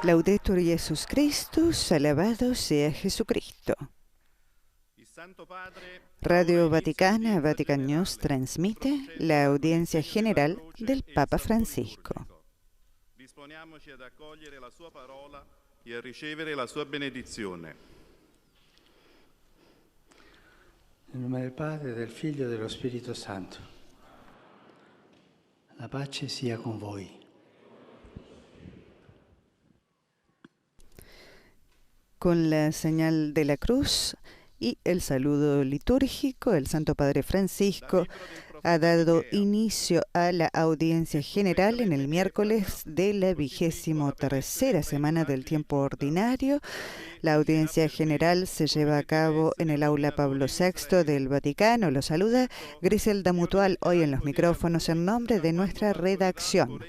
Laudetur Jesus Christus, alabado sea Jesucristo. Radio Vaticana, Vatican News, transmite la audiencia general del Papa Francisco. Disponiamoci ad accogliere la sua parola e a ricevere la sua benedizione. Nel nome del Padre, del Figlio e dello Spirito Santo. La pace sia con voi. Con la señal de la cruz y el saludo litúrgico, el Santo Padre Francisco ha dado inicio a la audiencia general en el miércoles de la 23ª semana del tiempo ordinario. La audiencia general se lleva a cabo en el aula Pablo VI del Vaticano. Lo saluda Griselda Mutual, hoy en los micrófonos en nombre de nuestra redacción.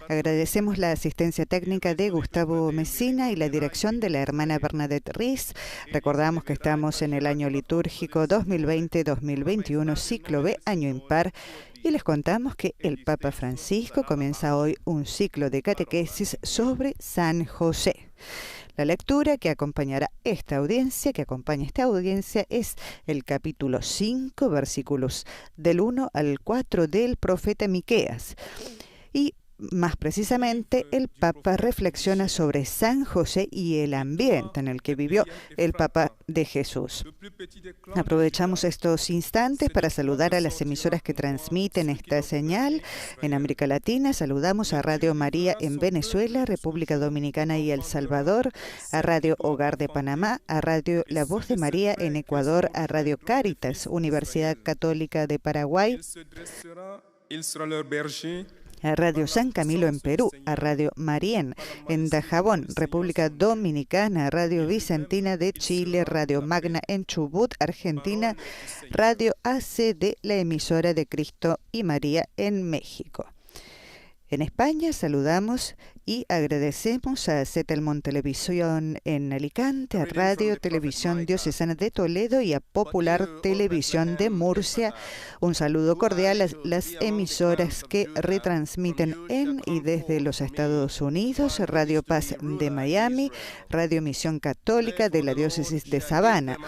Agradecemos la asistencia técnica de Gustavo Messina y la dirección de la hermana Bernadette Riz. Recordamos que estamos en el año litúrgico 2020-2021, ciclo B, año impar, y les contamos que el Papa Francisco comienza hoy un ciclo de catequesis sobre San José. La lectura que acompaña esta audiencia, es el capítulo 5, versículos del 1 al 4 del profeta Miqueas. Y más precisamente, el Papa reflexiona sobre San José y el ambiente en el que vivió el Papa de Jesús. Aprovechamos estos instantes para saludar a las emisoras que transmiten esta señal en América Latina. Saludamos a Radio María en Venezuela, República Dominicana y El Salvador, a Radio Hogar de Panamá, a Radio La Voz de María en Ecuador, a Radio Cáritas, Universidad Católica de Paraguay, a Radio San Camilo en Perú, a Radio Marién en Dajabón, República Dominicana, a Radio Vicentina de Chile, Radio Magna en Chubut, Argentina, Radio ACD, la emisora de Cristo y María en México. En España saludamos y agradecemos a Setelmont Televisión en Alicante, a Radio Televisión Diocesana de Toledo y a Popular Televisión de Murcia. Un saludo cordial a las emisoras que retransmiten en y desde los Estados Unidos, Radio Paz de Miami, Radio Misión Católica de la Diócesis de Savannah,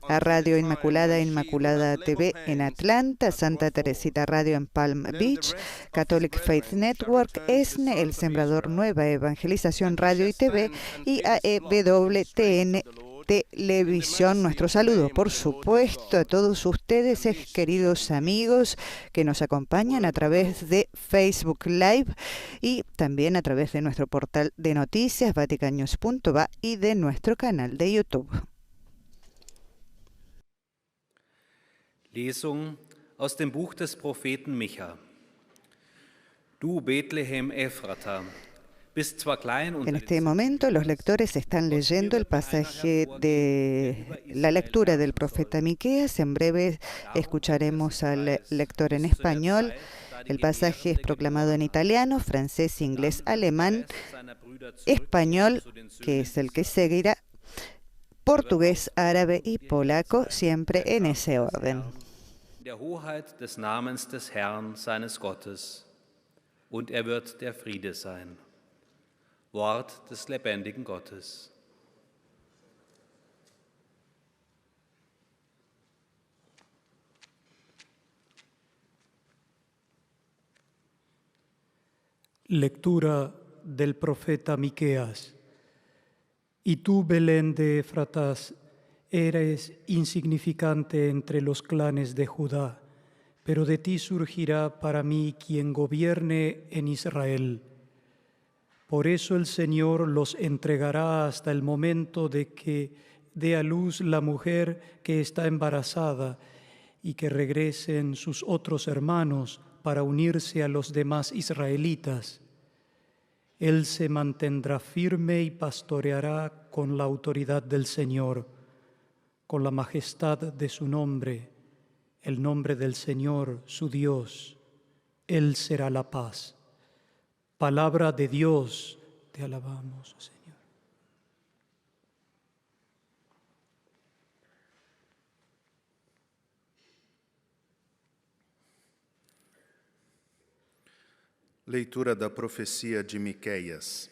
a Radio Inmaculada TV en Atlanta, Santa Teresita Radio en Palm Beach, Catholic Faith Network, ESNE, El Sembrador Nueva Evangelización Radio y TV y AEWTN Televisión. Nuestro saludo, por supuesto, a todos ustedes, queridos amigos que nos acompañan a través de Facebook Live y también a través de nuestro portal de noticias vaticannews.va y de nuestro canal de YouTube. Lesung aus dem Buch des Propheten Micha. Du Bethlehem Ephrata. En este momento los lectores están leyendo el pasaje de la lectura del profeta Miqueas. En breve escucharemos al lector en español. El pasaje es proclamado en italiano, francés, inglés, alemán, español, que es el que seguirá, portugués, árabe y polaco, siempre en ese orden. Der Hoheit des Namens des Herrn seines Gottes, und wird der Friede sein. Wort des lebendigen Gottes. Lectura del profeta Miqueas. Y tú, Belén de Efratas, eres insignificante entre los clanes de Judá, pero de ti surgirá para mí quien gobierne en Israel. Por eso el Señor los entregará hasta el momento de que dé a luz la mujer que está embarazada y que regresen sus otros hermanos para unirse a los demás israelitas. Él se mantendrá firme y pastoreará con la autoridad del Señor, con la majestad de su nombre, el nombre del Señor, su Dios. Él será la paz. Palabra de Dios, te alabamos, Señor. Leitura da profecia de Miqueias.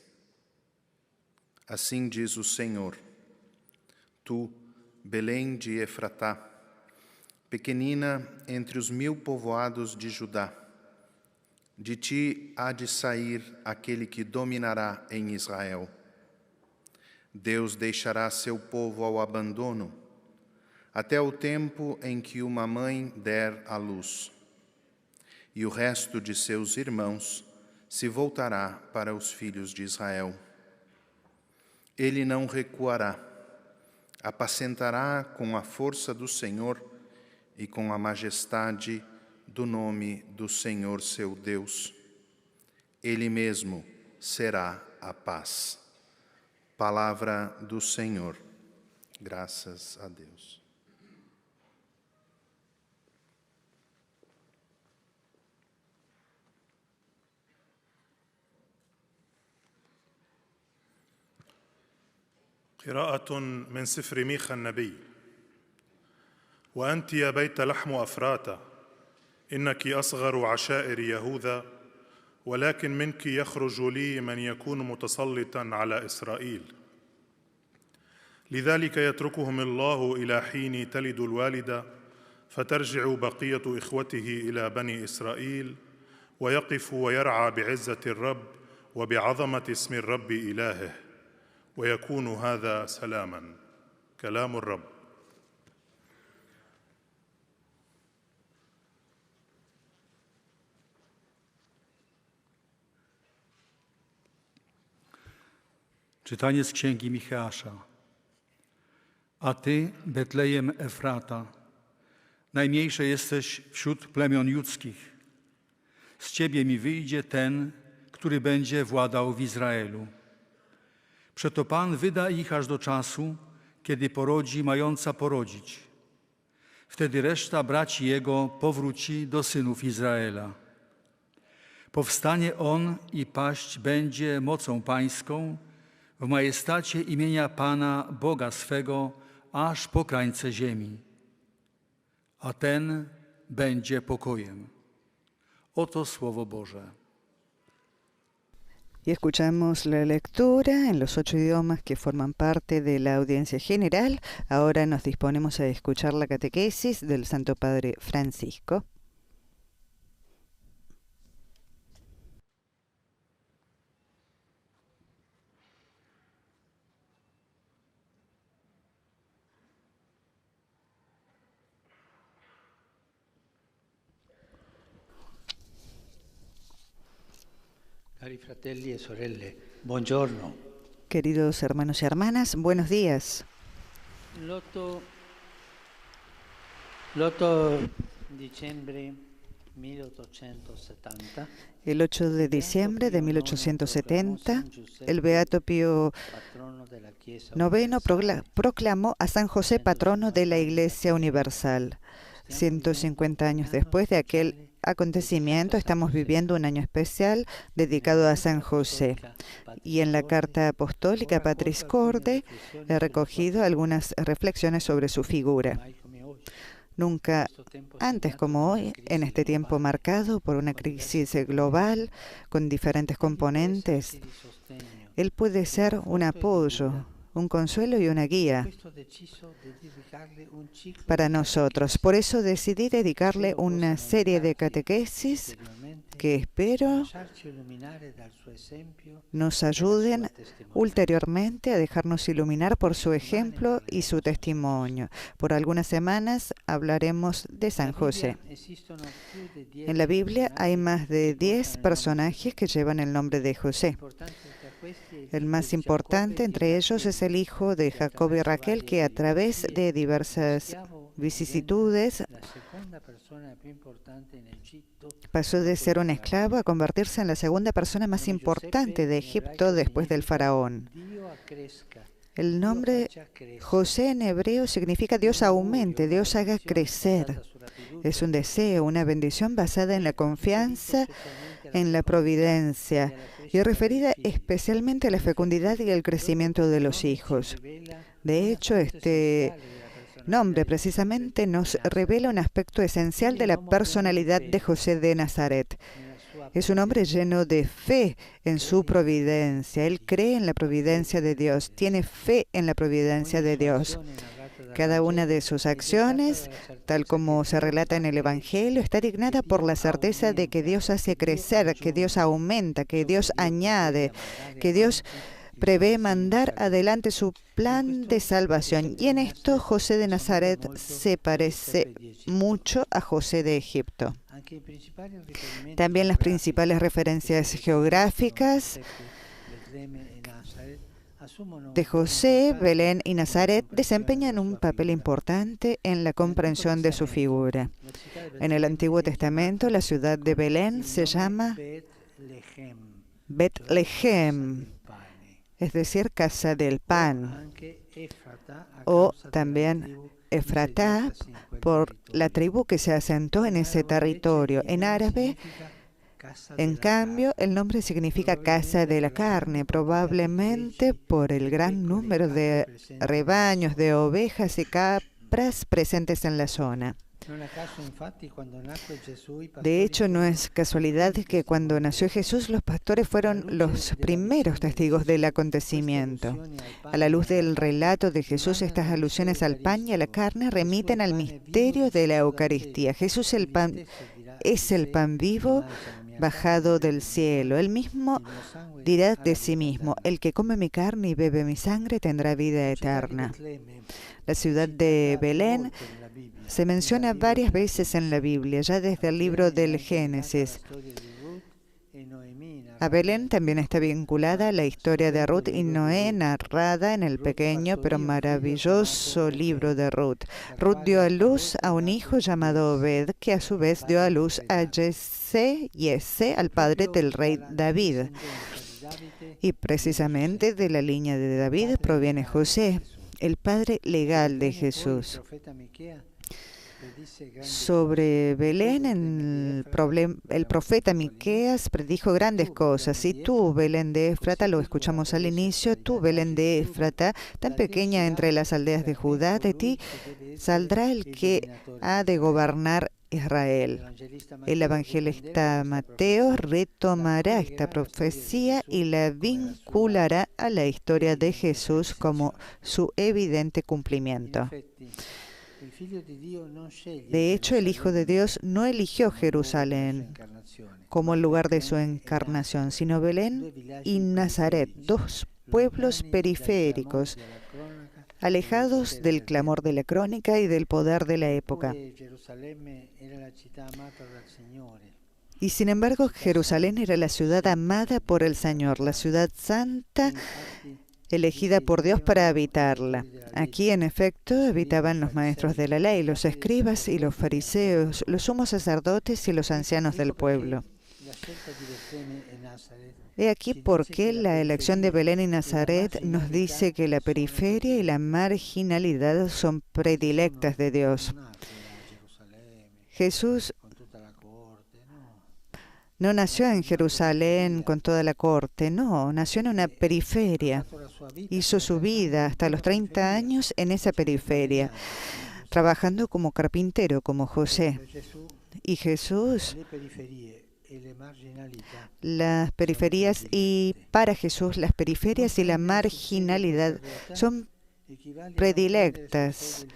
Assim diz o Senhor: Tu, Belém de Efratá, pequenina entre os 1000 povoados de Judá, de ti há de sair aquele que dominará em Israel. Deus deixará seu povo ao abandono, até o tempo em que uma mãe der à luz. E o resto de seus irmãos se voltará para os filhos de Israel. Ele não recuará, apacentará com a força do Senhor e com a majestade do nome do Senhor seu Deus. Ele mesmo será a paz. Palavra do Senhor. Graças a Deus. قراءة من سفر ميخا النبي. وأنت يا بيت لحم أفراتا إنك أصغر عشائر يهوذا، ولكن منك يخرج لي من يكون متسلطا على إسرائيل. لذلك يتركهم الله إلى حين تلد الوالدة، فترجع بقية إخوته إلى بني إسرائيل، ويقف ويرعى بعزة الرب وبعظمة اسم الرب إلهه، ويكون هذا سلاما. كلام الرب. Czytanie z Księgi Micheasza. A ty, Betlejem Efrata, najmniejsze jesteś wśród plemion judzkich. Z ciebie mi wyjdzie ten, który będzie władał w Izraelu. Przeto Pan wyda ich aż do czasu, kiedy porodzi mająca porodzić. Wtedy reszta braci jego powróci do synów Izraela. Powstanie on i paść będzie mocą pańską w majestacie imienia Pana, Boga swego, aż po krańce ziemi. A ten będzie pokojem. Oto Słowo Boże. Y escuchamos la lectura en los 8 idiomas que forman parte de la audiencia general. Ahora nos disponemos a escuchar la catequesis del Santo Padre Francisco. Cari fratelli e sorelle, buongiorno. Queridos hermanos y hermanas, buenos días. L'8 dicembre 1870. El 8 de diciembre de 1870, el Beato Pío IX proclamó a San José patrono de la Iglesia Universal. 150 años después de aquel acontecimiento, estamos viviendo un año especial dedicado a San José. Y en la carta apostólica Patris Corde he recogido algunas reflexiones sobre su figura. Nunca antes como hoy, en este tiempo marcado por una crisis global con diferentes componentes, él puede ser un apoyo, un consuelo y una guía para nosotros. Por eso decidí dedicarle una serie de catequesis que espero nos ayuden ulteriormente a dejarnos iluminar por su ejemplo y su testimonio. Por algunas semanas hablaremos de San José. En la Biblia hay más de 10 personajes que llevan el nombre de José. El más importante entre ellos es el hijo de Jacob y Raquel, que a través de diversas vicisitudes pasó de ser un esclavo a convertirse en la segunda persona más importante de Egipto después del faraón. El nombre José en hebreo significa Dios aumente, Dios haga crecer. Es un deseo, una bendición basada en la confianza en la providencia y referida especialmente a la fecundidad y el crecimiento de los hijos. De hecho, este nombre precisamente nos revela un aspecto esencial de la personalidad de José de Nazaret. Es un hombre lleno de fe en su providencia. Él cree en la providencia de Dios, tiene fe en la providencia de Dios. Cada una de sus acciones, tal como se relata en el Evangelio, está dignada por la certeza de que Dios hace crecer, que Dios aumenta, que Dios añade, que Dios prevé mandar adelante su plan de salvación. Y en esto José de Nazaret se parece mucho a José de Egipto. También las principales referencias geográficas de José, Belén y Nazaret desempeñan un papel importante en la comprensión de su figura. En el Antiguo Testamento, la ciudad de Belén se llama Betlehem, es decir, casa del pan, o también Efratá, por la tribu que se asentó en ese territorio. En árabe, en cambio, el nombre significa casa de la carne, probablemente por el gran número de rebaños de ovejas y cabras presentes en la zona. De hecho, no es casualidad que cuando nació Jesús, los pastores fueron los primeros testigos del acontecimiento. A la luz del relato de Jesús, estas alusiones al pan y a la carne remiten al misterio de la Eucaristía. Jesús es el pan vivo bajado del cielo. Él mismo dirá de sí mismo: el que come mi carne y bebe mi sangre tendrá vida eterna. La ciudad de Belén se menciona varias veces en la Biblia, ya desde el libro del Génesis. A Belén también está vinculada la historia de Ruth y Noé, narrada en el pequeño pero maravilloso libro de Ruth. Ruth dio a luz a un hijo llamado Obed, que a su vez dio a luz a Yese, al padre del rey David. Y precisamente de la línea de David proviene José, el padre legal de Jesús. Sobre Belén, el profeta Miqueas predijo grandes cosas. Y tú, Belén de Éfrata, lo escuchamos al inicio, tú, Belén de Éfrata, tan pequeña entre las aldeas de Judá, de ti saldrá el que ha de gobernar Israel. El evangelista Mateo retomará esta profecía y la vinculará a la historia de Jesús como su evidente cumplimiento. De hecho, el Hijo de Dios no eligió Jerusalén como el lugar de su encarnación, sino Belén y Nazaret, dos pueblos periféricos, alejados del clamor de la crónica y del poder de la época. Y sin embargo, Jerusalén era la ciudad amada por el Señor, la ciudad santa, elegida por Dios para habitarla. Aquí, en efecto, habitaban los maestros de la ley, los escribas y los fariseos, los sumos sacerdotes y los ancianos del pueblo. He aquí por qué la elección de Belén y Nazaret nos dice que la periferia y la marginalidad son predilectas de Dios. Jesús no nació en Jerusalén con toda la corte, no, nació en una periferia. Hizo su vida hasta los 30 años en esa periferia, trabajando como carpintero, como José. Y Jesús, las periferias y para Jesús las periferias y la marginalidad son predilectas,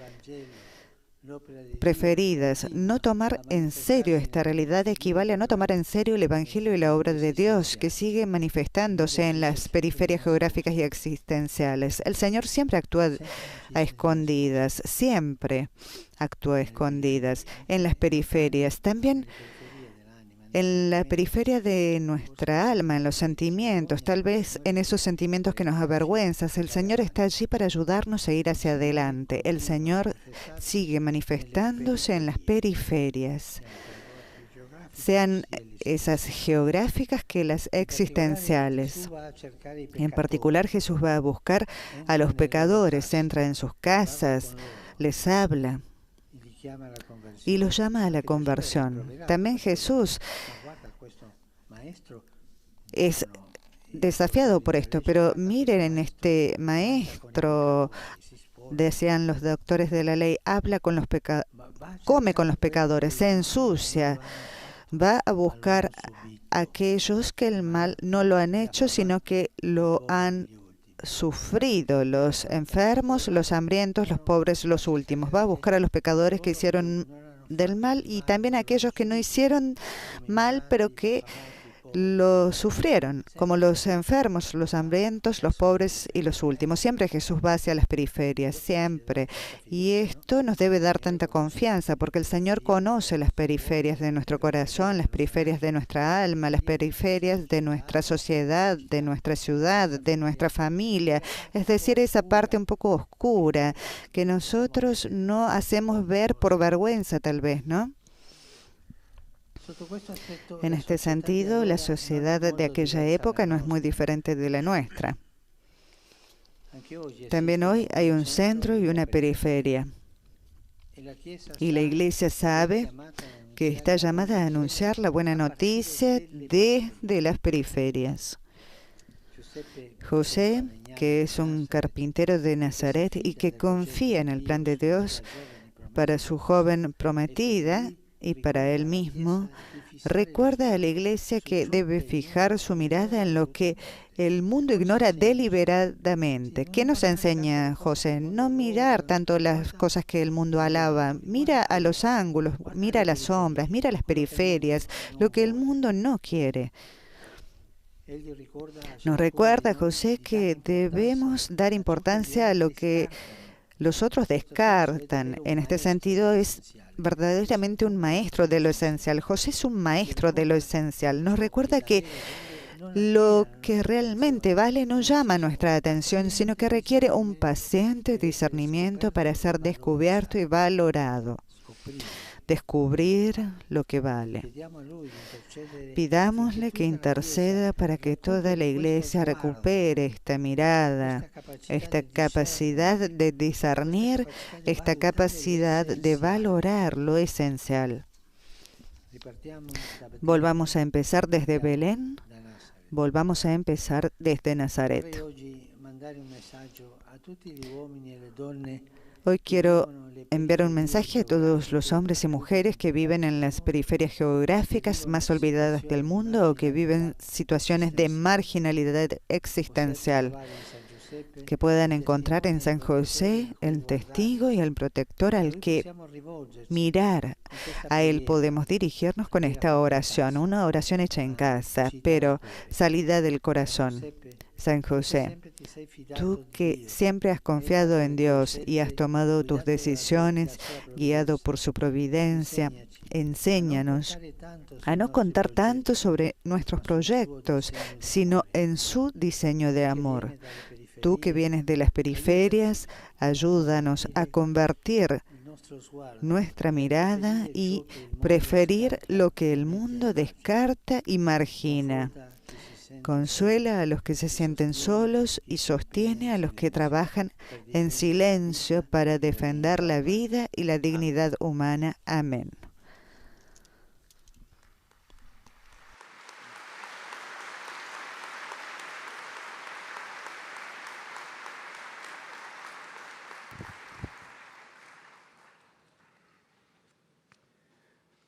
preferidas. No tomar en serio esta realidad equivale a no tomar en serio el Evangelio y la obra de Dios, que sigue manifestándose en las periferias geográficas y existenciales. El Señor siempre actúa a escondidas, siempre actúa a escondidas en las periferias. También en la periferia de nuestra alma, en los sentimientos, tal vez en esos sentimientos que nos avergüenzan. El Señor está allí para ayudarnos a ir hacia adelante. El Señor sigue manifestándose en las periferias, sean esas geográficas que las existenciales. En particular, Jesús va a buscar a los pecadores, entra en sus casas, les habla y los llama a la conversión. También Jesús es desafiado por esto, pero miren en este maestro, decían los doctores de la ley, habla con los come con los pecadores, se ensucia, va a buscar aquellos que el mal no lo han hecho, sino que lo han sufrido, los enfermos, los hambrientos, los pobres, los últimos. Va a buscar a los pecadores que hicieron del mal y también a aquellos que no hicieron mal, pero que lo sufrieron, como los enfermos, los hambrientos, los pobres y los últimos. Siempre Jesús va hacia las periferias, siempre. Y esto nos debe dar tanta confianza, porque el Señor conoce las periferias de nuestro corazón, las periferias de nuestra alma, las periferias de nuestra sociedad, de nuestra ciudad, de nuestra familia. Es decir, esa parte un poco oscura que nosotros no hacemos ver por vergüenza, tal vez, ¿no? En este sentido, la sociedad de aquella época no es muy diferente de la nuestra. También hoy hay un centro y una periferia. Y la Iglesia sabe que está llamada a anunciar la buena noticia desde las periferias. José, que es un carpintero de Nazaret y que confía en el plan de Dios para su joven prometida, y para él mismo, recuerda a la Iglesia que debe fijar su mirada en lo que el mundo ignora deliberadamente. ¿Qué nos enseña José? No mirar tanto las cosas que el mundo alaba. Mira a los ángulos, mira a las sombras, mira a las periferias, lo que el mundo no quiere. Nos recuerda José que debemos dar importancia a lo que los otros descartan. En este sentido, es verdaderamente un maestro de lo esencial. José es un maestro de lo esencial. Nos recuerda que lo que realmente vale no llama nuestra atención, sino que requiere un paciente discernimiento para ser descubierto y valorado. Descubrir lo que vale. Pidámosle que interceda para que toda la Iglesia recupere esta mirada, esta capacidad de discernir, esta capacidad de valorar lo esencial. Volvamos a empezar desde Belén, volvamos a empezar desde Nazaret. Hoy quiero enviar un mensaje a todos los hombres y mujeres que viven en las periferias geográficas más olvidadas del mundo o que viven situaciones de marginalidad existencial, que puedan encontrar en San José el testigo y el protector al que mirar. A él podemos dirigirnos con esta oración, una oración hecha en casa, pero salida del corazón. San José, tú que siempre has confiado en Dios y has tomado tus decisiones guiado por su providencia, enséñanos a no contar tanto sobre nuestros proyectos, sino en su diseño de amor. Tú que vienes de las periferias, ayúdanos a convertir nuestra mirada y preferir lo que el mundo descarta y margina. Consuela a los que se sienten solos y sostiene a los que trabajan en silencio para defender la vida y la dignidad humana. Amén.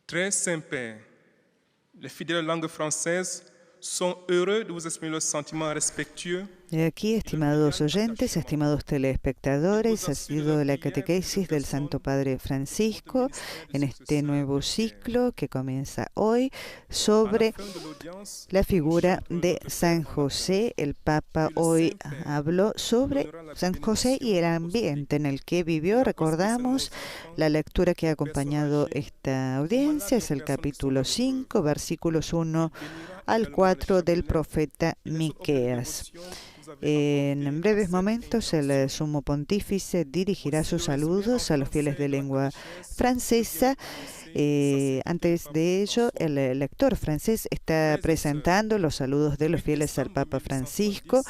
Très Saint-Père, les fidèles de langue française sont heureux de vous exprimer leurs sentiments respectueux. Y aquí, estimados oyentes, estimados telespectadores, ha sido la catequesis del Santo Padre Francisco en este nuevo ciclo que comienza hoy sobre la figura de San José. El Papa hoy habló sobre San José y el ambiente en el que vivió. Recordamos la lectura que ha acompañado esta audiencia, es el capítulo 5, versículos 1 al 4 del profeta Miqueas. En breves momentos el sumo pontífice dirigirá sus saludos a los fieles de lengua francesa. Antes de ello, el lector francés está presentando los saludos de los fieles al Papa Francisco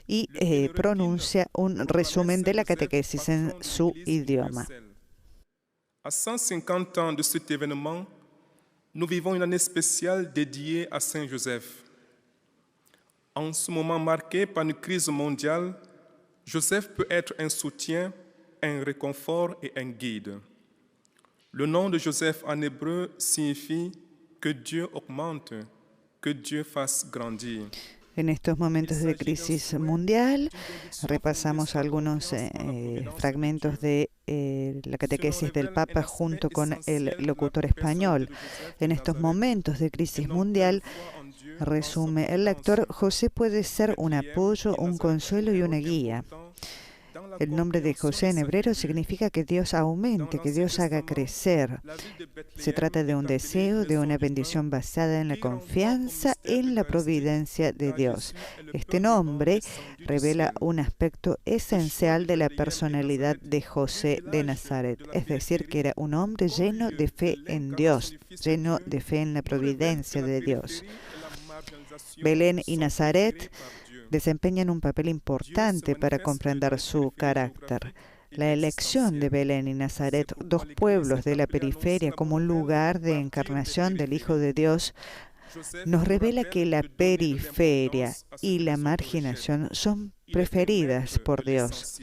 y pronuncia un resumen de la catequesis en su idioma. À 150 ans de cet événement, nous vivons une année spéciale dédiée à Saint Joseph. En ce moment marqué par une crise mondiale, Joseph peut être un soutien, un réconfort et un guide. Le nom de Joseph en hébreu signifie que Dieu augmente, que que Dieu fasse grandir. En estos momentos de crisis mundial, repasamos algunos fragmentos de la catequesis del Papa junto con el locutor español. En estos momentos de crisis mundial, resume el lector, José puede ser un apoyo, un consuelo y una guía. El nombre de José en hebreo significa que Dios aumente, que Dios haga crecer. Se trata de un deseo, de una bendición basada en la confianza en la providencia de Dios. Este nombre revela un aspecto esencial de la personalidad de José de Nazaret, es decir, que era un hombre lleno de fe en Dios, lleno de fe en la providencia de Dios. Belén y Nazaret desempeñan un papel importante para comprender su carácter. La elección de Belén y Nazaret, dos pueblos de la periferia, como un lugar de encarnación del Hijo de Dios, nos revela que la periferia y la marginación son preferidas por Dios,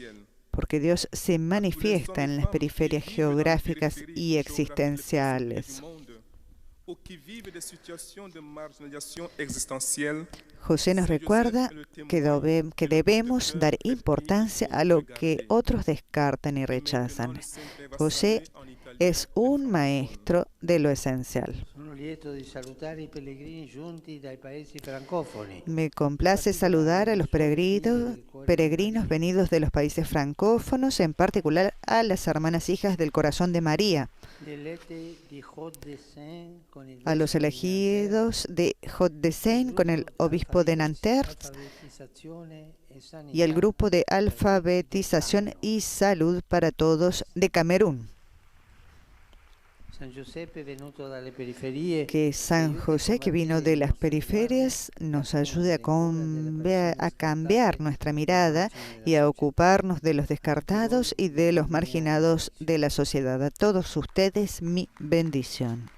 porque Dios se manifiesta en las periferias geográficas y existenciales. José nos recuerda que debemos dar importancia a lo que otros descartan y rechazan. José es un maestro de lo esencial. Me complace saludar a los peregrinos venidos de los países francófonos, en particular a las hermanas hijas del Corazón de María, a los elegidos de Hauts-de-Seine con el obispo de Nanterre y al grupo de alfabetización y salud para todos de Camerún. Que San José, que vino de las periferias, nos ayude a cambiar nuestra mirada y a ocuparnos de los descartados y de los marginados de la sociedad. A todos ustedes, mi bendición.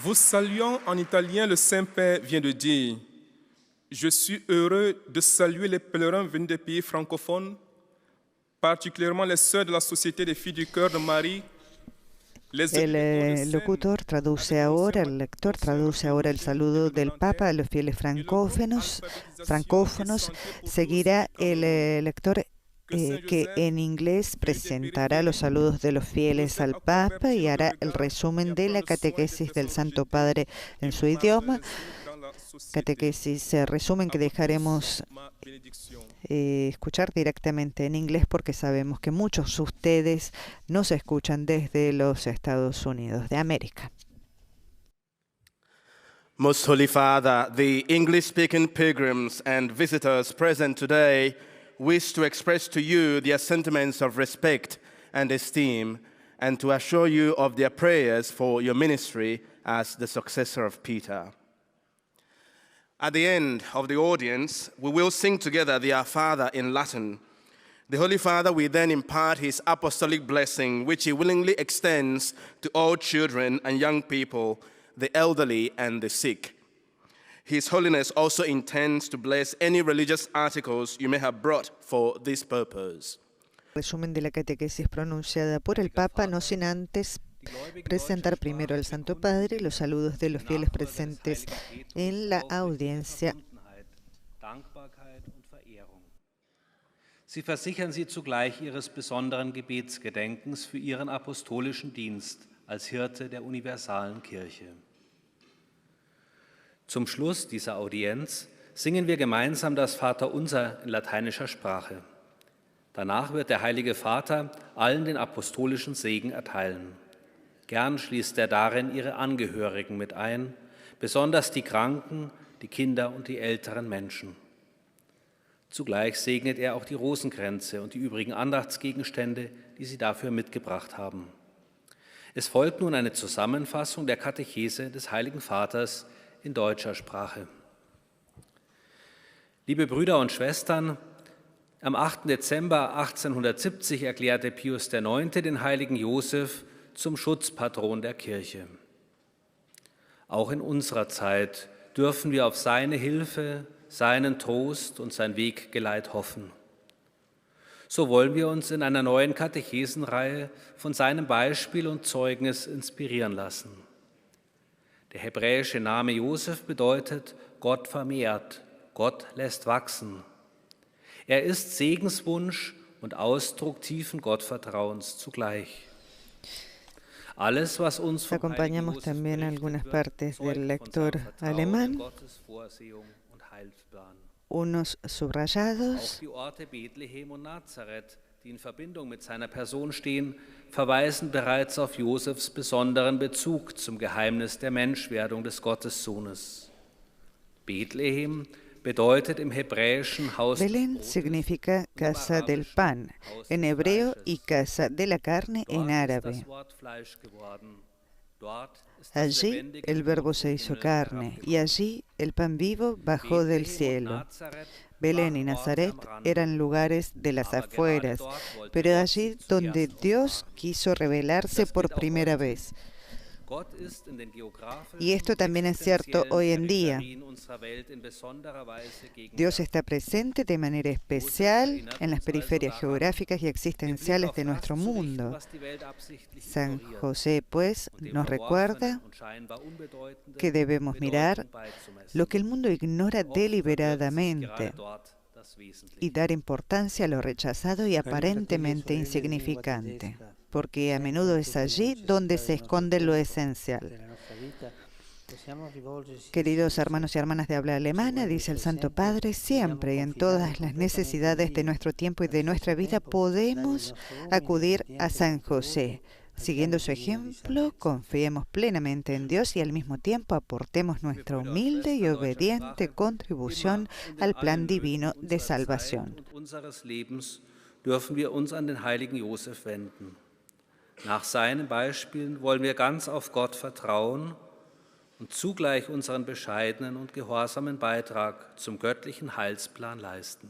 Vous saluant en italien, le Saint-Père vient de dire: Je suis heureux de saluer les pèlerins venus des pays francophones, particulièrement les sœurs de la Société des Filles du Cœur de Marie. El locutor traduce ahora, el lector traduce ahora el saludo del Papa a los fieles francófonos. Seguirá el lector que en inglés presentará los saludos de los fieles al Papa y hará el resumen de la catequesis del Santo Padre en su idioma. Catequesis, resumen que dejaremos escuchar directamente en inglés porque sabemos que muchos de ustedes nos escuchan desde los Estados Unidos de América. Most Holy Father, the English-speaking pilgrims and visitors present today wish to express to you their sentiments of respect and esteem and to assure you of their prayers for your ministry as the successor of Peter. At the end of the audience, we will sing together the Our Father in Latin. The Holy Father will then impart his apostolic blessing, which he willingly extends to all children and young people, the elderly and the sick. His Holiness also intends to bless any religious articles you may have brought for this purpose. Resumen de la catequesis pronunciada por el Papa, no sin antes presentar primero al Santo Padre, los saludos de los fieles presentes en la audiencia. Sie versichern Sie zugleich Ihres besonderen Gebetsgedenkens für Ihren apostolischen Dienst als Hirte der universalen Kirche. Zum Schluss dieser Audienz singen wir gemeinsam das Vaterunser in lateinischer Sprache. Danach wird der Heilige Vater allen den apostolischen Segen erteilen. Gern schließt er darin ihre Angehörigen mit ein, besonders die Kranken, die Kinder und die älteren Menschen. Zugleich segnet er auch die Rosenkränze und die übrigen Andachtsgegenstände, die sie dafür mitgebracht haben. Es folgt nun eine Zusammenfassung der Katechese des Heiligen Vaters in deutscher Sprache. Liebe Brüder und Schwestern, am 8. Dezember 1870 erklärte Pius IX. Den heiligen Josef zum Schutzpatron der Kirche. Auch in unserer Zeit dürfen wir auf seine Hilfe, seinen Trost und sein Weggeleit hoffen. So wollen wir uns in einer neuen Katechesenreihe von seinem Beispiel und Zeugnis inspirieren lassen. Der hebräische Name Josef bedeutet Gott vermehrt, Gott lässt wachsen. Er ist Segenswunsch und Ausdruck tiefen Gottvertrauens zugleich. Alles, was uns vom Acompañamos heiligen Josef también berichtet algunas wird, partes del zeugt von lector seinem Vertrauen alemán, in Gottes Vorsehung und Heilsplan. unos Auch subrayados. die Orte Bethlehem und Nazareth, die in Verbindung mit seiner Person stehen, verweisen bereits auf Josefs besonderen Bezug zum Geheimnis der Menschwerdung des Gottessohnes. Bethlehem bedeutet im hebräischen Haus des Belén Brotes, significa im casa del arabischen pan Haus en des hebreo Fleisches. y casa de la carne en Dort ist árabe. das Wort Fleisch geworden. Dort ist das Allí lebendige el Brot verbo vom se hizo Himmel carne y herabgekommen. allí el pan vivo bajó del Bethlehem und cielo. Nazareth Belén y waren Orte Nazaret am Rande. eran lugares de las Aber gerade afueras, dort wollte pero Gott allí sich donde zuerst Dios offenbaren. quiso revelarse Das por gilt auch primera heute. vez. Gott ist in den geografischen Y esto también es cierto existenziellen hoy en día. Peripherien unserer Welt in besonderer Weise Dios gegenwärtig. está presente de manera especial en las periferias geográficas y Im Blick existenciales auf de das nuestro zu richten, mundo. was die Welt absichtlich San ignoriert José, pues, und dem nos recuerda Verworfenen und scheinbar Unbedeutenden que debemos mirar Bedeutung beizumessen. lo que el mundo ignora Oft verwirrt sich deliberadamente gerade dort das Wesentliche. y dar importancia a lo rechazado y aparentemente insignificante, porque a menudo es allí donde se esconde lo esencial. Queridos hermanos y hermanas de habla alemana, dice el Santo Padre, siempre y en todas las necesidades de nuestro tiempo y de nuestra vida podemos acudir a San José. Siguiendo su ejemplo, confiemos plenamente en Dios y al mismo tiempo aportemos nuestra humilde y obediente contribución al plan divino de salvación. Und unseres Lebens dürfen wir uns an den heiligen Josef wenden. Nach seinen Beispielen wollen wir ganz auf Gott vertrauen und zugleich unseren bescheidenen und gehorsamen Beitrag zum göttlichen Heilsplan leisten.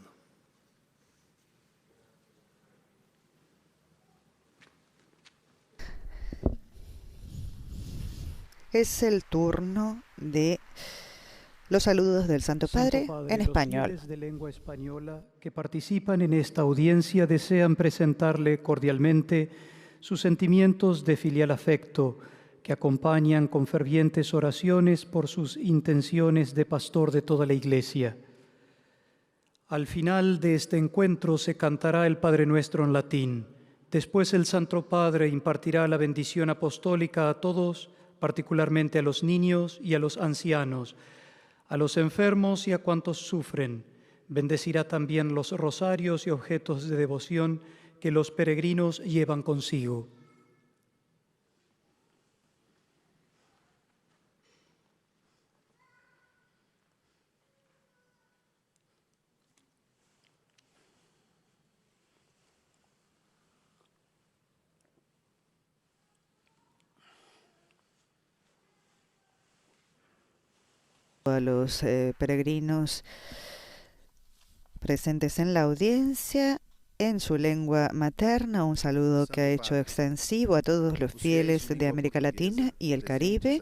Es el turno de los saludos del Santo Padre en español. Los fieles de lengua española que participan en esta audiencia desean presentarle cordialmente sus sentimientos de filial afecto que acompañan con fervientes oraciones por sus intenciones de pastor de toda la Iglesia. Al final de este encuentro se cantará el Padre Nuestro en latín. Después el Santo Padre impartirá la bendición apostólica a todos, particularmente a los niños y a los ancianos, a los enfermos y a cuantos sufren. Bendecirá también los rosarios y objetos de devoción que los peregrinos llevan consigo. A los peregrinos presentes en la audiencia en su lengua materna, un saludo que ha hecho extensivo a todos los fieles de América Latina y el Caribe,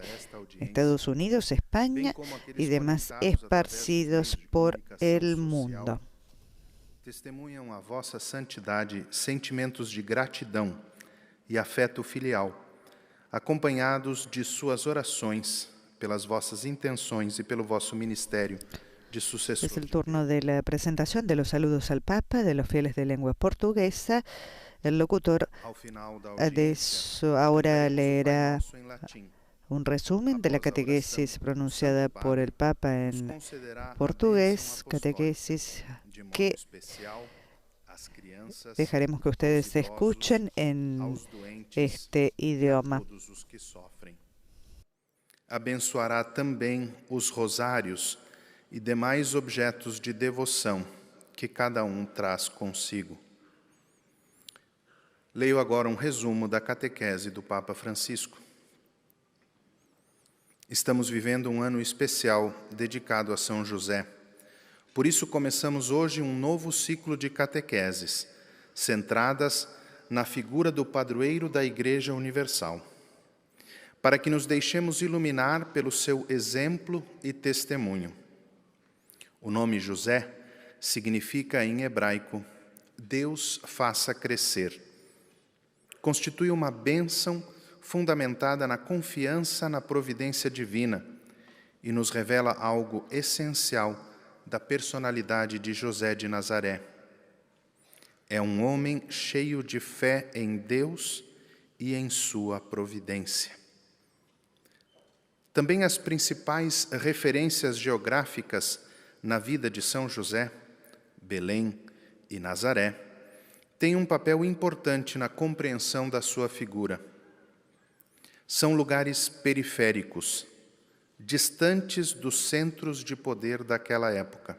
Estados Unidos, España y demás esparcidos por el mundo. Testemunham a vossa santidade sentimentos de gratidão e afeto filial, acompanhados de suas orações, pelas vossas intenções e pelo vosso ministério de sucessor. Es el turno de la presentación de los saludos al Papa de los fieles de lengua portuguesa. El locutor de eso ahora leerá un resumen de la catequesis pronunciada por el Papa en portugués, catequesis que dejaremos que ustedes escuchen en este idioma. Abençoará também os rosários e demais objetos de devoção que cada traz consigo. Leio agora resumo da catequese do Papa Francisco. Estamos vivendo ano especial dedicado a São José. Por isso começamos hoje novo ciclo de catequeses, centradas na figura do padroeiro da Igreja Universal, para que nos deixemos iluminar pelo seu exemplo e testemunho. O nome José significa em hebraico, Deus faça crescer. Constitui uma bênção fundamentada na confiança na providência divina e nos revela algo essencial da personalidade de José de Nazaré. É um homem cheio de fé em Deus e em sua providência. Também as principais referências geográficas na vida de São José, Belém e Nazaré, têm um papel importante na compreensão da sua figura. São lugares periféricos, distantes dos centros de poder daquela época.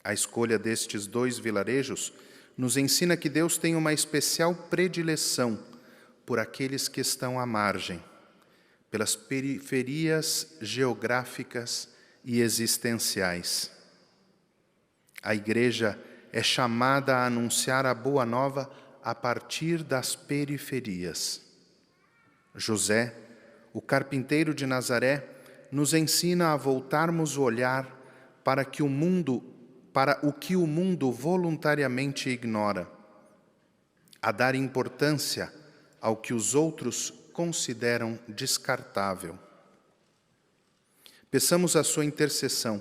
A escolha destes dois vilarejos nos ensina que Deus tem uma especial predileção por aqueles que estão à margem, pelas periferias geográficas e existenciais. A Igreja é chamada a anunciar a Boa Nova a partir das periferias. José, o carpinteiro de Nazaré, nos ensina a voltarmos o olhar para o que o mundo voluntariamente ignora, a dar importância ao que os outros consideram descartável. Peçamos a sua intercessão,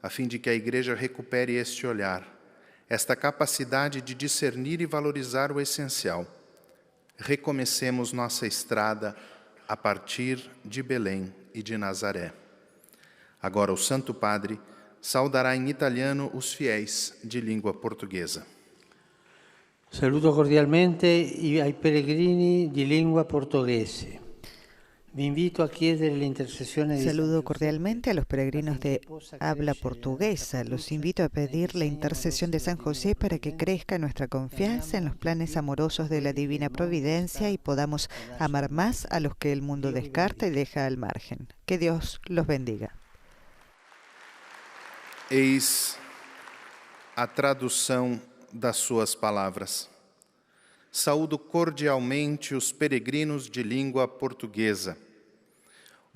a fim de que a Igreja recupere este olhar, esta capacidade de discernir e valorizar o essencial. Recomecemos nossa estrada a partir de Belém e de Nazaré. Agora o Santo Padre saudará em italiano os fiéis de língua portuguesa. Saluto cordialmente ai peregrini di lingua portoghese. Vi invito a chiedere l'intercessione di Saludo cordialmente a los peregrinos de habla portuguesa. Los invito a pedir la intercesión de San José para que crezca nuestra confianza en los planes amorosos de la Divina Providencia y podamos amar más a los que el mundo descarta y deja al margen. Que Dios los bendiga. Eis a tradução das suas palavras. Saúdo cordialmente os peregrinos de língua portuguesa.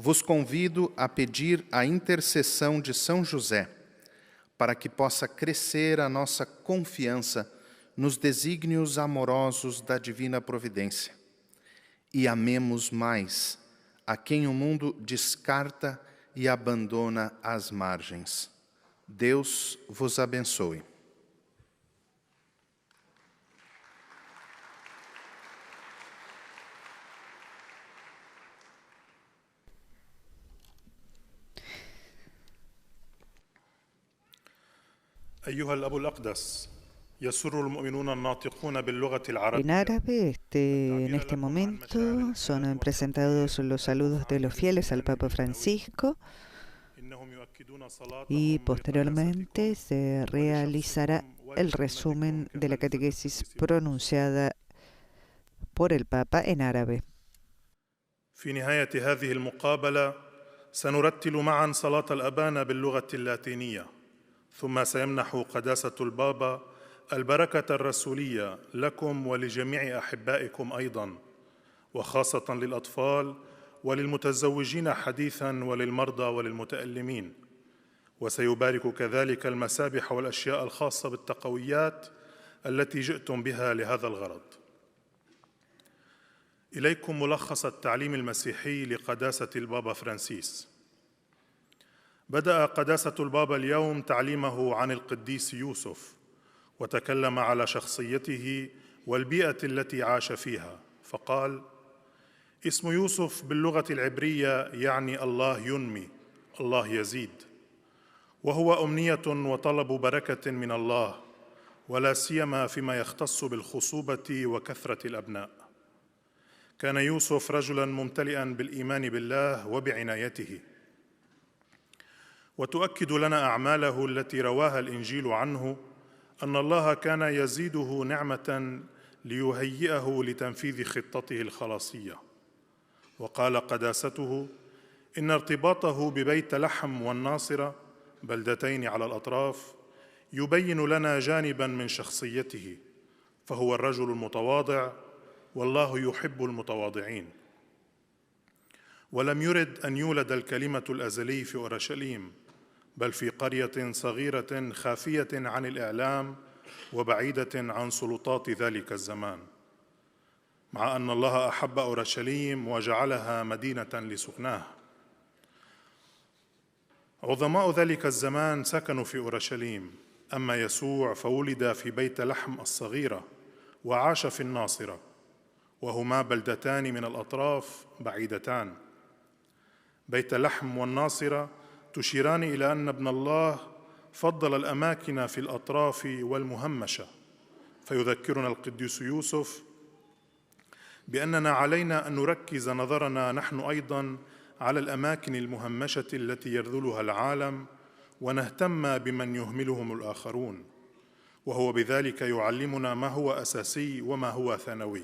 Vos convido a pedir a intercessão de São José, para que possa crescer a nossa confiança nos desígnios amorosos da Divina Providência. E amemos mais a quem o mundo descarta e abandona às margens. Deus vos abençoe. أيها الأب الأقدس يسر المؤمنون الناطقون باللغة العربية. En árabe, en este momento, son presentados los saludos de los fieles al Papa Francisco y posteriormente se realizará el resumen de la catequesis pronunciada por el Papa en árabe. في نهاية هذه المقابلة سنرتل معا صلاة الأبانا باللغة اللاتينية، ثم سيمنح قداسة البابا البركة الرسولية لكم ولجميع أحبائكم أيضا، وخاصة للأطفال وللمتزوجين حديثا وللمرضى وللمتألمين، وسيبارك كذلك المسابح والأشياء الخاصة بالتقويات التي جئتم بها لهذا الغرض. إليكم ملخص التعليم المسيحي لقداسة البابا فرانسيس. بدأ قداسة البابا اليوم تعليمه عن القديس يوسف، وتكلم على شخصيته والبيئة التي عاش فيها، فقال: اسم يوسف باللغة العبرية يعني الله ينمي، الله يزيد، وهو أمنية وطلب بركة من الله، ولا سيما فيما يختص بالخصوبة وكثرة الأبناء. كان يوسف رجلاً ممتلئاً بالإيمان بالله وبعنايته، وتؤكد لنا أعماله التي رواها الإنجيل عنه أن الله كان يزيده نعمة ليهيئه لتنفيذ خطته الخلاصية. وقال قداسته إن ارتباطه ببيت لحم والناصرة بلدتين على الأطراف يبين لنا جانباً من شخصيته، فهو الرجل المتواضع والله يحب المتواضعين. ولم يرد أن يولد الكلمة الأزلي في أورشليم، بل في قرية صغيرة خافية عن الإعلام وبعيدة عن سلطات ذلك الزمان. مع أن الله أحب أورشليم وجعلها مدينة لسكناه. عظماء ذلك الزمان سكنوا في أورشليم، أما يسوع فولد في بيت لحم الصغيرة وعاش في الناصرة، وهما بلدتان من الأطراف بعيدتان. بيت لحم والناصرة تشيران إلى أن ابن الله فضل الأماكن في الأطراف والمهمشة، فيذكرنا القديس يوسف بأننا علينا أن نركز نظرنا نحن أيضاً على الأماكن المهمشة التي يرذلها العالم، ونهتم بمن يهملهم الآخرون، وهو بذلك يعلمنا ما هو أساسي وما هو ثانوي.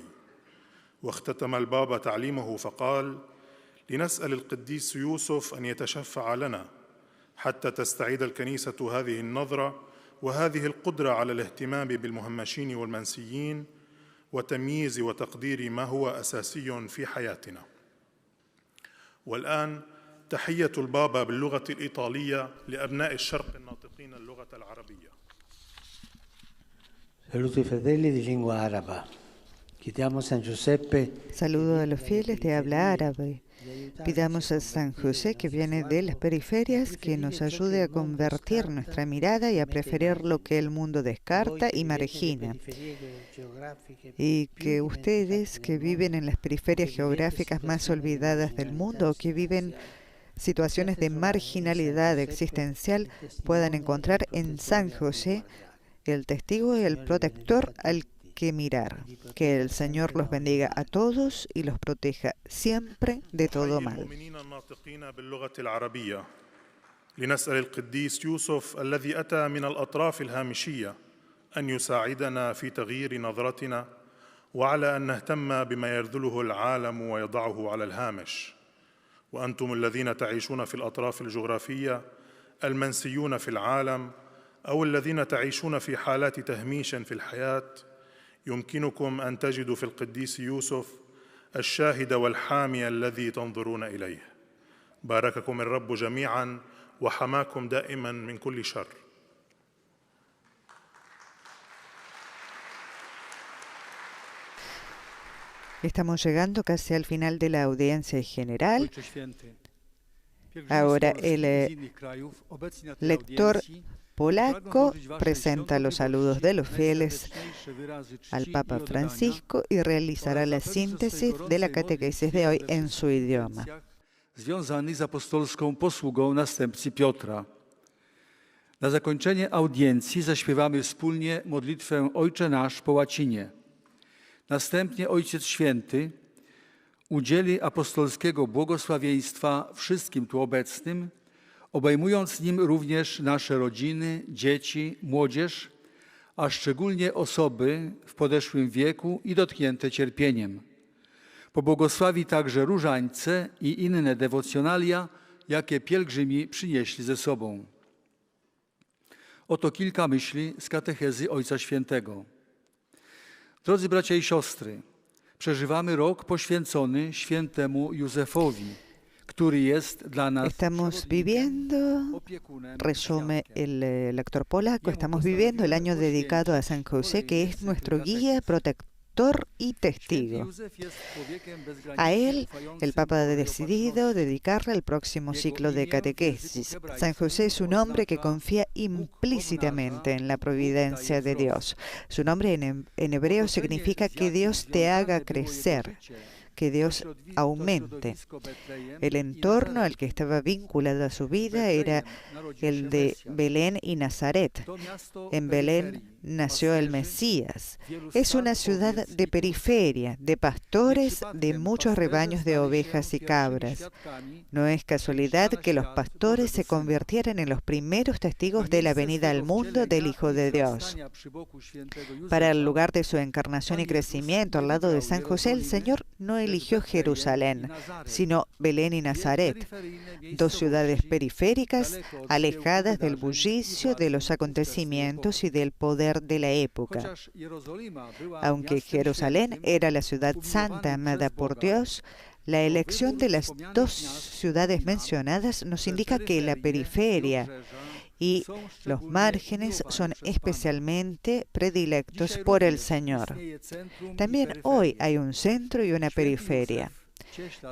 واختتم البابا تعليمه فقال: لنسأل القديس يوسف أن يتشفع لنا حتى تستعيد الكنيسة هذه النظرة وهذه القدرة على الاهتمام بالمهمشين والمنسيين وتمييز وتقدير ما هو أساسي في حياتنا. والآن تحية البابا باللغة الإيطالية لأبناء الشرق الناطقين اللغة العربية. Saluto i fratelli di lingua araba. Chiediamo a San Giuseppe. Saludo a los fieles de habla árabe. Pidamos a San José, que viene de las periferias, que nos ayude a convertir nuestra mirada y a preferir lo que el mundo descarta y margina. Y que ustedes, que viven en las periferias geográficas más olvidadas del mundo, o que viven situaciones de marginalidad existencial, puedan encontrar en San José el testigo y el protector al que mirar. Que el Señor los bendiga a todos y los proteja siempre de todo mal. لنسأل القديس يوسف الذي أتى من الأطراف الهامشية أن يساعدنا في تغيير نظرتنا وعلى أن نهتم بما يرذله العالم ويضعه على الهامش. وأنتم الذين تعيشون في الأطراف الجغرافية المنسيون في العالم أو الذين تعيشون في حالات تهميش في الحياة، يمكنكم أن تجدوا في القديس يوسف الشاهد والحامي الذي تنظرون إليه. بارككم الرب جميعاً وحماكم دائماً من كل شر. Estamos llegando casi al final de la audiencia general. Ahora el lector polaco presenta los saludos de los fieles al Papa Francisco y realizará la síntesis de la catequesis de hoy en su idioma. Związany z apostolską posługą następcy Piotra. Na zakończenie audiencji zaśpiewamy wspólnie modlitwę Ojcze Nasz po łacinie. Następnie Ojciec Święty udzieli apostolskiego błogosławieństwa wszystkim tu obecnym, obejmując nim również nasze rodziny, dzieci, młodzież, a szczególnie osoby w podeszłym wieku i dotknięte cierpieniem. Pobłogosławi także różańce i inne dewocjonalia, jakie pielgrzymi przynieśli ze sobą. Oto kilka myśli z katechezy Ojca Świętego. Drodzy bracia i siostry, przeżywamy rok poświęcony świętemu Józefowi, który jest dla nas. Estamos viviendo, resume el lector polaco, estamos viviendo el año dedicado a San José, que es nuestro guía, protector y testigo. A él, el Papa ha decidido dedicarle el próximo ciclo de catequesis. San José es un hombre que confía implícitamente en la providencia de Dios. Su nombre en hebreo significa que Dios te haga crecer, que Dios aumente. El entorno al que estaba vinculada su vida era el de Belén y Nazaret. En Belén nació el Mesías. Es una ciudad de periferia, de pastores, de muchos rebaños de ovejas y cabras. No es casualidad que los pastores se convirtieran en los primeros testigos de la venida al mundo del Hijo de Dios. Para el lugar de su encarnación y crecimiento al lado de San José, el Señor no eligió Jerusalén, sino Belén y Nazaret, dos ciudades periféricas alejadas del bullicio de los acontecimientos y del poder de la época. Aunque Jerusalén era la ciudad santa amada por Dios, la elección de las dos ciudades mencionadas nos indica que la periferia y los márgenes son especialmente predilectos por el Señor. También hoy hay un centro y una periferia.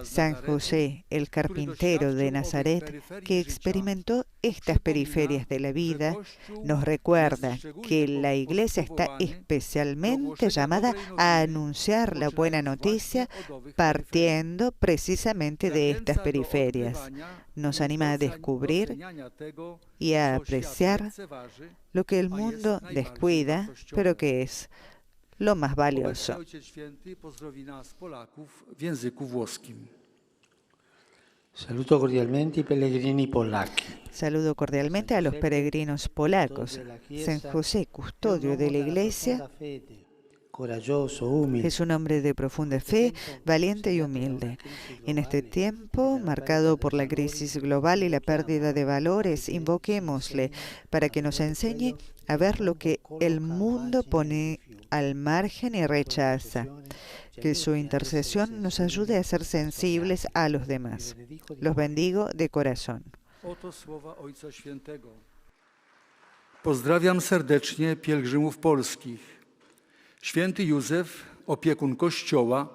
San José, el carpintero de Nazaret, que experimentó estas periferias de la vida, nos recuerda que la Iglesia está especialmente llamada a anunciar la buena noticia partiendo precisamente de estas periferias. Nos anima a descubrir y a apreciar lo que el mundo descuida, pero que es lo más valioso. Saludo cordialmente i pellegrini polacchi. Saludo cordialmente a los peregrinos polacos. San José, custodio de la Iglesia, es un hombre de profunda fe, valiente y humilde. En este tiempo, marcado por la crisis global y la pérdida de valores, invoquémosle para que nos enseñe a ver lo que el mundo pone al margen y rechaza. Que su intercesión nos ayude a ser sensibles a los demás. Los bendigo de corazón. Pozdrawiam serdecznie pielgrzymów polskich. Święty Józef, opiekun Kościoła,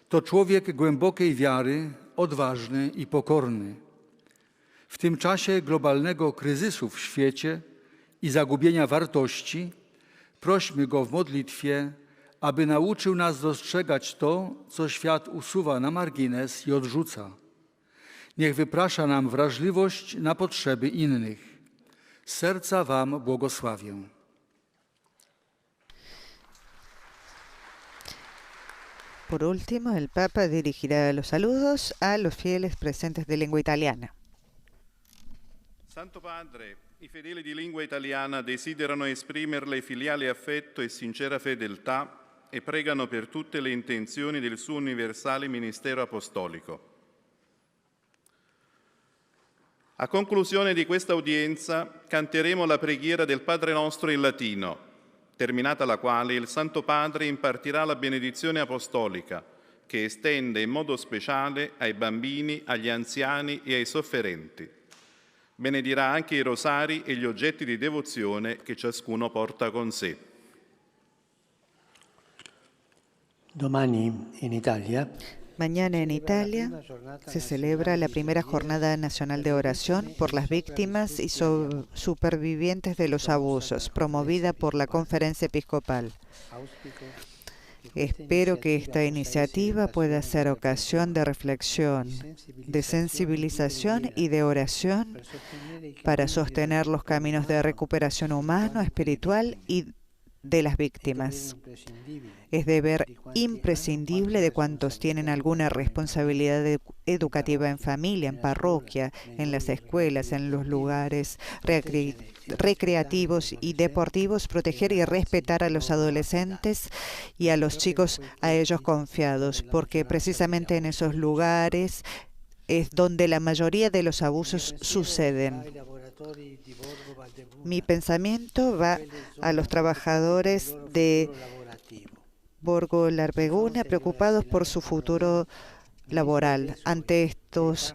to człowiek głębokiej wiary, odważny i pokorny. W tym czasie globalnego kryzysu w świecie i zagubienia wartości prośmy Go w modlitwie, aby nauczył nas dostrzegać to, co świat usuwa na margines i odrzuca. Niech wyprasza nam wrażliwość na potrzeby innych. Z serca Wam błogosławię. Por último, el Papa dirigirá los saludos a los fieles presentes de lengua italiana. Santo Padre, i fedeli di lingua italiana desiderano esprimerle filiale affetto e sincera fedeltà e pregano per tutte le intenzioni del suo universale ministero apostolico. A conclusione di questa udienza canteremo la preghiera del Padre Nostro in latino, terminata la quale il Santo Padre impartirà la benedizione apostolica, che estende in modo speciale ai bambini, agli anziani e ai sofferenti. Benedirà anche i rosari e gli oggetti di devozione che ciascuno porta con sé. Domani in Italia Mañana en Italia se celebra la primera Jornada Nacional de Oración por las víctimas y supervivientes de los abusos, promovida por la Conferencia Episcopal. Espero que esta iniciativa pueda ser ocasión de reflexión, de sensibilización y de oración para sostener los caminos de recuperación humano, espiritual y de las víctimas. Es deber imprescindible de cuantos tienen alguna responsabilidad educativa en familia, en parroquia, en las escuelas, en los lugares recreativos y deportivos, proteger y respetar a los adolescentes y a los chicos a ellos confiados, porque precisamente en esos lugares es donde la mayoría de los abusos suceden. Mi pensamiento va a los trabajadores de Borgo Larveguna preocupados por su futuro laboral. Ante estos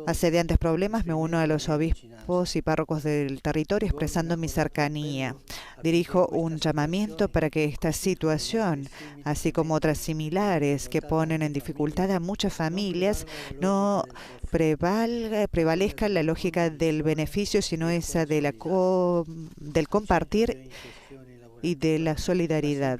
asediantes problemas me uno a los obispos y párrocos del territorio expresando mi cercanía. Dirijo un llamamiento para que esta situación, así como otras similares que ponen en dificultad a muchas familias, no prevalezca la lógica del beneficio, sino esa de del compartir y de la solidaridad.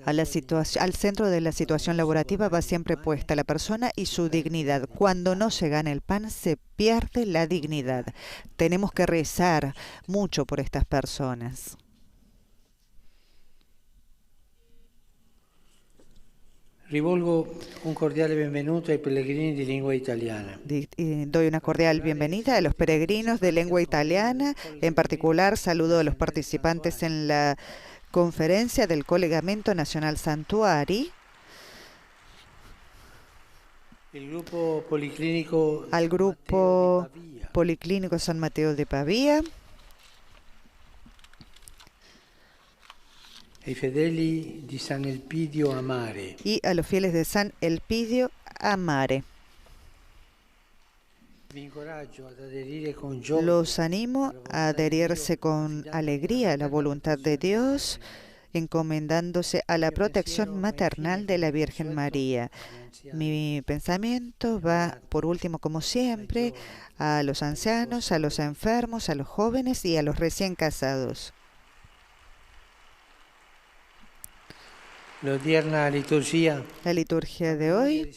Al centro de la situación laborativa va siempre puesta la persona y su dignidad. Cuando no se gana el pan, se pierde la dignidad. Tenemos que rezar mucho por estas personas. Rivolgo un cordiale benvenuto ai pellegrini di lingua italiana. Doy una cordial bienvenida a los peregrinos de lengua italiana. En particular, saludo a los participantes en la conferencia del Collegamento Nacional Santuari, al grupo Policlínico San Mateo de Pavia, y a los fieles de San Elpidio a Mare. Los animo a adherirse con alegría a la voluntad de Dios, encomendándose a la protección maternal de la Virgen María. Mi pensamiento va, por último, como siempre, a los ancianos, a los enfermos, a los jóvenes y a los recién casados. La liturgia de hoy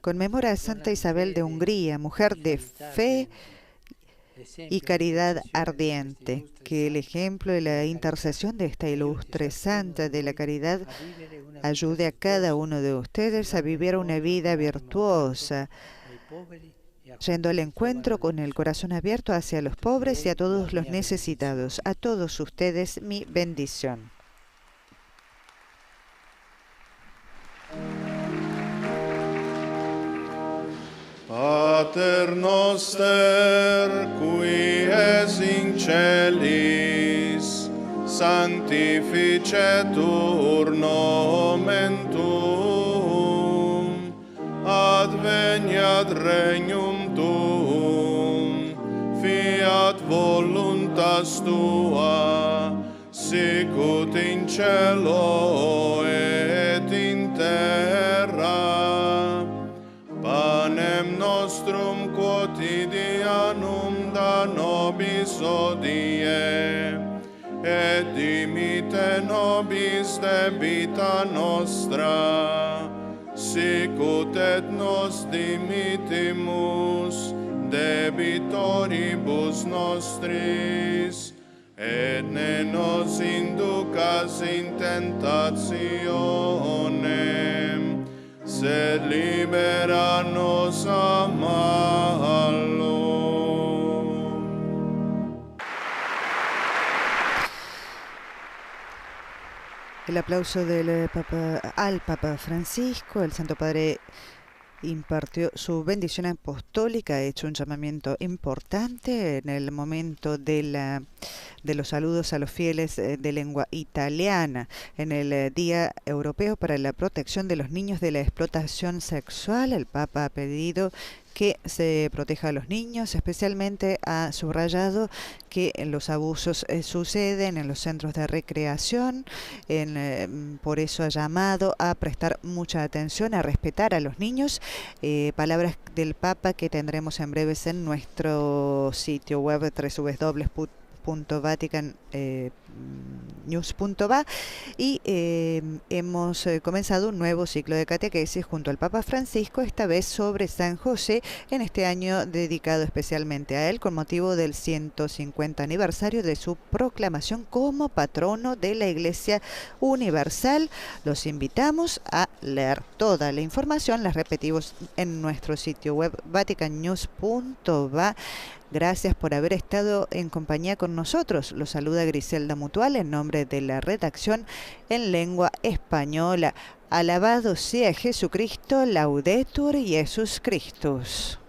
conmemora a Santa Isabel de Hungría, mujer de fe y caridad ardiente. Que el ejemplo y la intercesión de esta ilustre santa de la caridad ayude a cada uno de ustedes a vivir una vida virtuosa, yendo al encuentro con el corazón abierto hacia los pobres y a todos los necesitados. A todos ustedes mi bendición. Pater noster, qui es in celis, sanctificetur nomen tuum, adveniat regnum tuum, fiat voluntas tua, sicut in cielo et in terra. Panem nostrum quotidianum da nobis hodie, et dimite nobis debita nostra, sicut et nos dimitimus debitoribus nostris, et ne nos inducas in tentationem, sed libera nos a malo. El aplauso del al Papa Francisco. El Santo Padre impartió su bendición apostólica, ha hecho un llamamiento importante en el momento de los saludos a los fieles de lengua italiana, en el Día Europeo para la Protección de los Niños de la Explotación Sexual. El Papa ha pedido que se proteja a los niños, especialmente ha subrayado que los abusos suceden en los centros de recreación, por eso ha llamado a prestar mucha atención, a respetar a los niños. Palabras del Papa que tendremos en breves en nuestro sitio web www.vaticannews.va y hemos comenzado un nuevo ciclo de catequesis junto al Papa Francisco, esta vez sobre San José, en este año dedicado especialmente a él con motivo del 150 aniversario de su proclamación como patrono de la Iglesia Universal. Los invitamos a leer toda la información, las repetimos en nuestro sitio web vaticannews.va. Gracias por haber estado en compañía con nosotros. Los saluda Griselda Mutual en nombre de la redacción en lengua española. Alabado sea Jesucristo, Laudetur Jesus Christus.